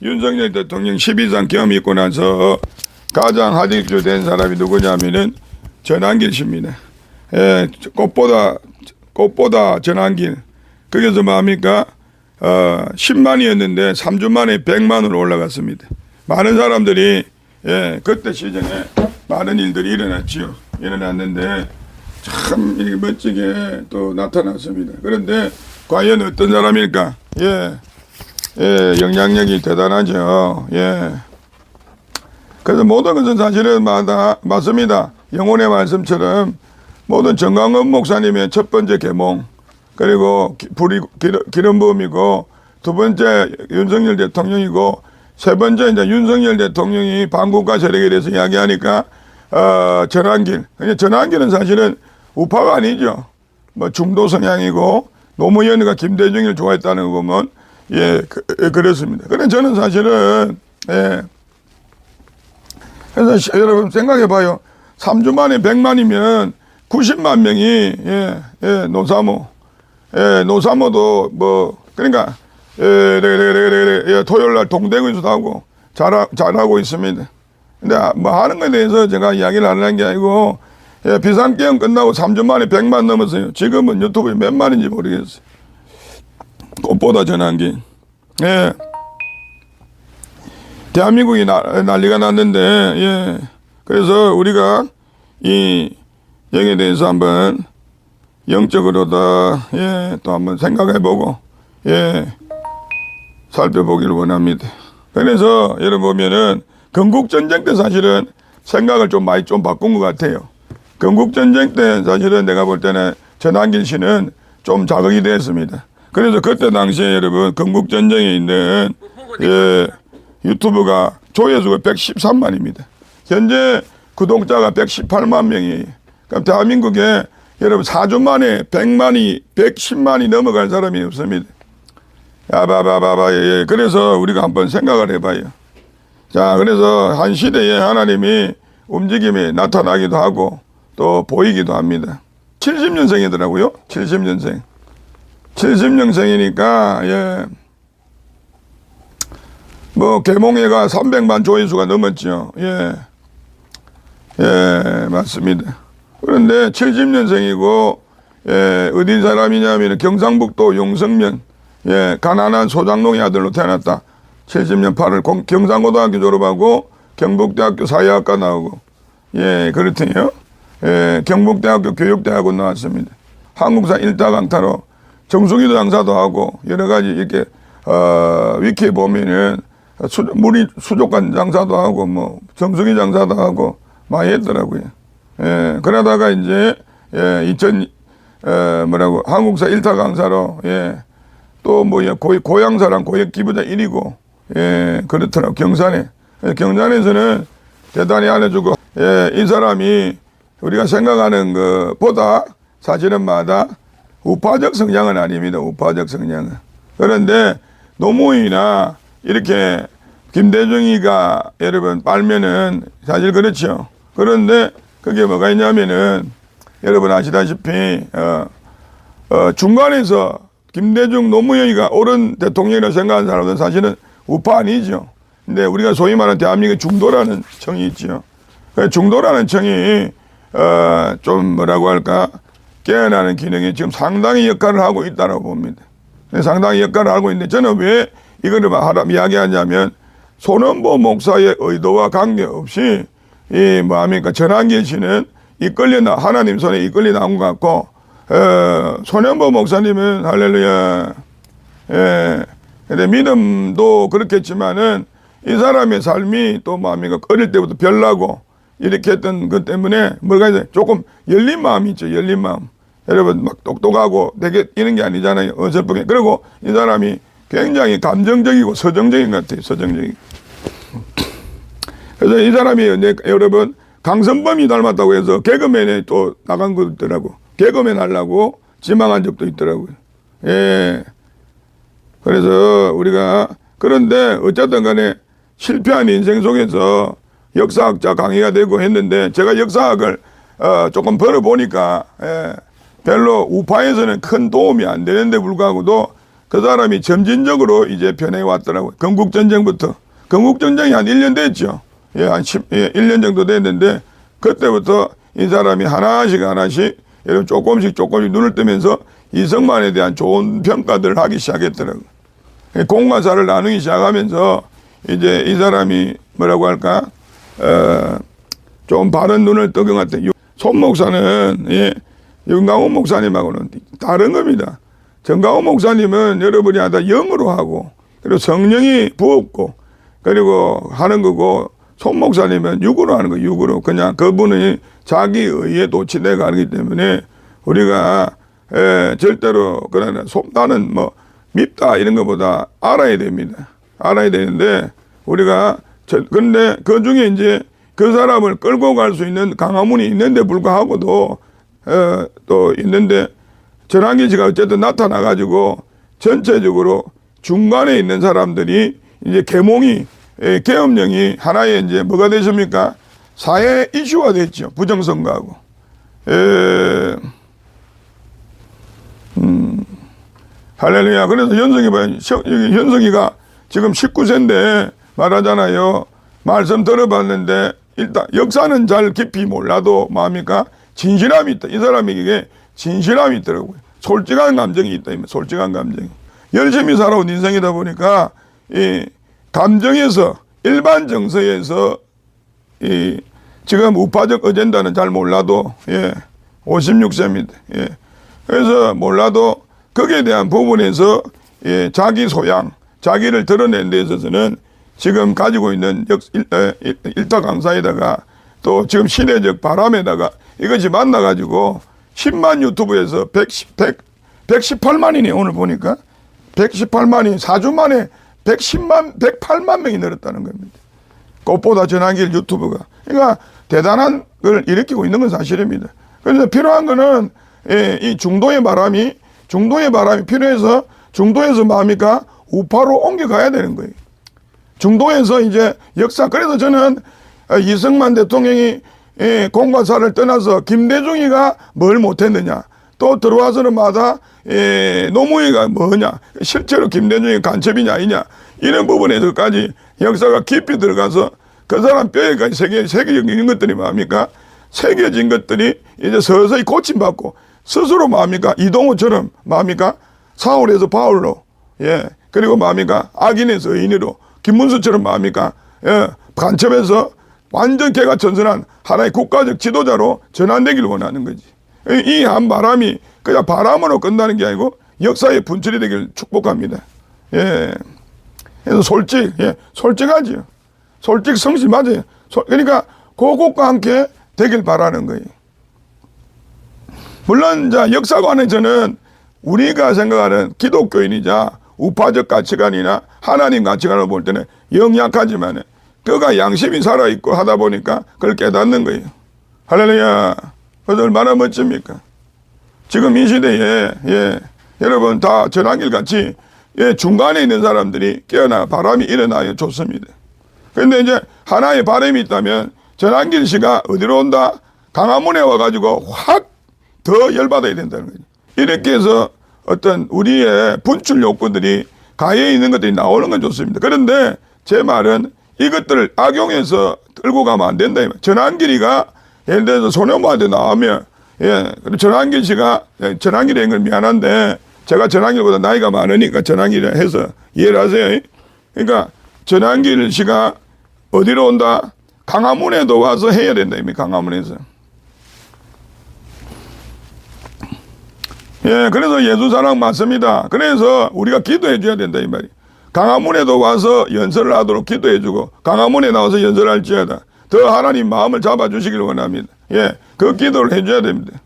윤석열 대통령 12상 경험이 있고 나서 가장 하직주 된 사람이 누구냐면은 전한길 씨입니다. 예, 꽃보다 전한길. 거기서 뭡니까? 10만이었는데 3주 만에 100만으로 올라갔습니다. 많은 사람들이 그때 시즌에 많은 일들이 일어났는데 참 이렇게 멋지게 또 나타났습니다. 그런데 과연 어떤 사람일까? 영향력이 대단하죠. 그래서 모든 것은 사실은 맞습니다. 영혼의 말씀처럼 모든 정광훈 목사님의 첫 번째 계몽, 그리고 기름 부음이고, 두 번째 윤석열 대통령이고, 세 번째 이제 윤석열 대통령이 반국가 세력에 대해서 이야기하니까 전환길. 전환길은 사실은 우파가 아니죠. 뭐 중도 성향이고 노무현이가 김대중을 좋아했다는 거 보면 그렇습니다. 그래 저는 사실은 그래서 여러분 생각해 봐요. 3주 만에 100만이면 90만 명이 노사모도 뭐 그러니까 토요일 날 동대구에서도 하고 잘하고 있습니다. 근데 뭐 하는 거에 대해서 제가 이야기를 하는 게 아니고 비상계엄 끝나고 3주 만에 100만 넘었어요. 지금은 유튜브에 몇 만인지 모르겠어요. 꽃보다 전환기. 대한민국이 난리가 났는데 그래서 우리가 이 여기에 대해서 한번 영적으로다 또 한번 생각해보고 살펴보기를 원합니다. 그래서 여러분 보면은 건국전쟁 때 사실은 생각을 좀 많이 바꾼 것 같아요. 건국전쟁 때 사실은 내가 볼 때는 전한길 씨는 좀 자극이 됐습니다. 그래서 그때 당시에 여러분 건국전쟁에 있는 유튜브가 조회수가 113만입니다. 현재 구독자가 118만 명이에요. 그럼 대한민국에 여러분 4주 만에 100만이 110만이 넘어갈 사람이 없습니다. 그래서 우리가 한번 생각을 해봐요. 자, 그래서 한 시대에 하나님이 움직임이 나타나기도 하고 또 보이기도 합니다. 70년생이더라고요. 70년생. 70년생이니까 뭐 개몽회가 300만 조회수가 넘었죠. 맞습니다. 그런데 70년생이고 어디 사람이냐면 경상북도 용성면 가난한 소장농의 아들로 태어났다. 70년 8월 경상고등학교 졸업하고 경북대학교 사회학과 나오고 그렇대요. 경북대학교 교육대학원 나왔습니다. 한국사 1타 강타로 정수기도 장사도 하고 여러 가지 이렇게 위키에 보면은 수족관 장사도 하고 뭐 정수기 장사도 하고 많이 했더라고요. 그러다가 이제 한국사 1타 강사로 또 뭐 고향사랑 고액 기부자 1위고 그렇더라고. 경산에서는 대단히 알려주고 이 사람이 우리가 생각하는 것보다 사실은 우파적 성향은 아닙니다. 우파적 성향은. 그런데 노무현이나 이렇게 김대중이가 여러분 빨면은 사실 그렇죠. 그런데 그게 뭐가 있냐면은 여러분 아시다시피 중간에서 김대중 노무현이가 옳은 대통령이라고 생각하는 사람들은 사실은 우파 아니죠. 근데 우리가 소위 말하는 대한민국 중도라는 청이 있죠. 중도라는 청이 좀 뭐라고 할까 깨어나는 기능이 지금 상당히 역할을 하고 있다고 봅니다. 상당히 역할을 하고 있는데 저는 왜 이거를 이야기하냐면 손원보 목사의 의도와 관계없이 전한길 씨는 하나님 손에 이끌려 나온 것 같고 손원보 목사님은 할렐루야 근데 믿음도 그렇겠지만은 이 사람의 삶이 또 어릴 때부터 별나고 이렇게 했던 것 때문에 뭐가 이제 조금 열린 마음이 있죠. 열린 마음. 여러분 막 똑똑하고 되게 이런 게 아니잖아요. 어설프게. 그리고 이 사람이 굉장히 감정적이고 서정적인 것 같아요. 서정적인. 그래서 이 사람이 여러분 강선범이 닮았다고 해서 개그맨에 또 나간 거 있더라고. 개그맨 하려고 지망한 적도 있더라고요. 그래서 우리가 그런데 어쨌든 간에 실패한 인생 속에서 역사학자 강의가 되고 했는데 제가 역사학을 조금 벌어보니까 별로 우파에서는 큰 도움이 안 되는데 불구하고도 그 사람이 점진적으로 이제 변해 왔더라고요. 건국전쟁부터. 건국전쟁이 한 1년 됐죠. 예, 한 1년 정도 됐는데, 그때부터 이 사람이 하나씩 이런 조금씩 눈을 뜨면서 이승만에 대한 좋은 평가들을 하기 시작했더라고요. 공과사를 나누기 시작하면서 이제 이 사람이 뭐라고 할까, 좀 바른 눈을 뜨는 것 같아요. 손 목사는, 예, 정강훈 목사님하고는 다른 겁니다. 정강훈 목사님은 여러분이 하다 영으로 하고, 그리고 성령이 부었고, 그리고 하는 거고, 손 목사님은 육으로 하는 거예요. 육으로. 그냥 그분이 자기 의에 도취돼 가기 때문에 우리가 절대로 그러나 나는 뭐 밉다 이런 것보다 알아야 됩니다. 알아야 되는데 우리가 근데 그 중에 이제 그 사람을 끌고 갈 수 있는 강화문이 있는데 불구하고도 또 있는데 전환기 씨가 어쨌든 나타나 가지고 전체적으로 중간에 있는 사람들이 이제 계엄령이 하나의 이제 뭐가 되십니까? 사회 이슈가 됐죠. 부정선거하고. 할렐루야. 그래서 현석이가 지금 19세인데 말하잖아요. 말씀 들어봤는데 일단 역사는 잘 깊이 몰라도 뭡니까? 진실함이 있다. 이 사람에게 진실함이 있더라고요. 솔직한 감정이 있다. 솔직한 감정이. 열심히 살아온 인생이다 보니까 이 감정에서 일반 정서에서 이 지금 우파적 어젠다는 잘 몰라도 56세입니다. 그래서 몰라도 거기에 대한 부분에서 자기 소양, 자기를 드러낸 데 있어서는 지금 가지고 있는 일타강사에다가 또 지금 시대적 바람에다가 이것이 만나가지고 10만 유튜브에서 118만이네 오늘 보니까 118만이 4주 만에 108만 명이 늘었다는 겁니다. 꽃보다 전환길 유튜브가. 그러니까 대단한 걸 일으키고 있는 건 사실입니다. 그래서 필요한 거는 이 중도의 바람이 필요해서 중도에서 뭡니까? 우파로 옮겨가야 되는 거예요. 중도에서 이제 역사, 그래서 저는 이승만 대통령이 공과사를 떠나서 김대중이가 뭘 못했느냐. 또 들어와서는 마다 노무현이가 뭐냐. 실제로 김대중이 간첩이냐 아니냐. 이런 부분에서까지 역사가 깊이 들어가서 그 사람 뼈에까지 새겨진 것들이 뭡니까? 새겨진 것들이 이제 서서히 고침받고 스스로 뭡니까? 이동호처럼 뭡니까? 사울에서 바울로, 그리고 뭡니까? 악인에서 의인으로, 김문수처럼 뭡니까? 간첩에서 완전 개가 전선한 하나의 국가적 지도자로 전환되기를 원하는 거지. 이 한 바람이 그냥 바람으로 끝나는 게 아니고 역사의 분출이 되기를 축복합니다. 그래서 솔직하지요. 솔직 성실 맞아요. 그러니까 그것과 함께 되길 바라는 거예요. 물론 역사관에서는 우리가 생각하는 기독교인이자 우파적 가치관이나 하나님 가치관을 볼 때는 영약하지만 그가 양심이 살아있고 하다 보니까 그걸 깨닫는 거예요. 할렐루야. 그래서 얼마나 멋집니까? 지금 이 시대에 여러분 다 전환길 같이 중간에 있는 사람들이 깨어나 바람이 일어나야 좋습니다. 그런데 이제 하나의 바람이 있다면 전환길 씨가 어디로 온다? 강화문에 와가지고 확 더 열받아야 된다는 거죠. 이렇게 해서 어떤 우리의 분출 욕구들이 가해에 있는 것들이 나오는 건 좋습니다. 그런데 제 말은 이것들을 악용해서 끌고 가면 안 된다. 전환길이가 예를 들어서 소녀모한테 나오면 그리고 전환길 씨가 전환길인 건 미안한데 제가 전환길보다 나이가 많으니까 전환길이라 해서 이해를 하세요. 그러니까 전환길 씨가 어디로 온다? 강화문에도 와서 해야 된다. 이미 강화문에서. 그래서 예수사랑 맞습니다. 그래서 우리가 기도해 줘야 된다 이 말이. 강화문에도 와서 연설을 하도록 기도해 주고 강화문에 나와서 연설할지어다 더 하나님 마음을 잡아 주시기를 원합니다. 그 기도를 해 줘야 됩니다.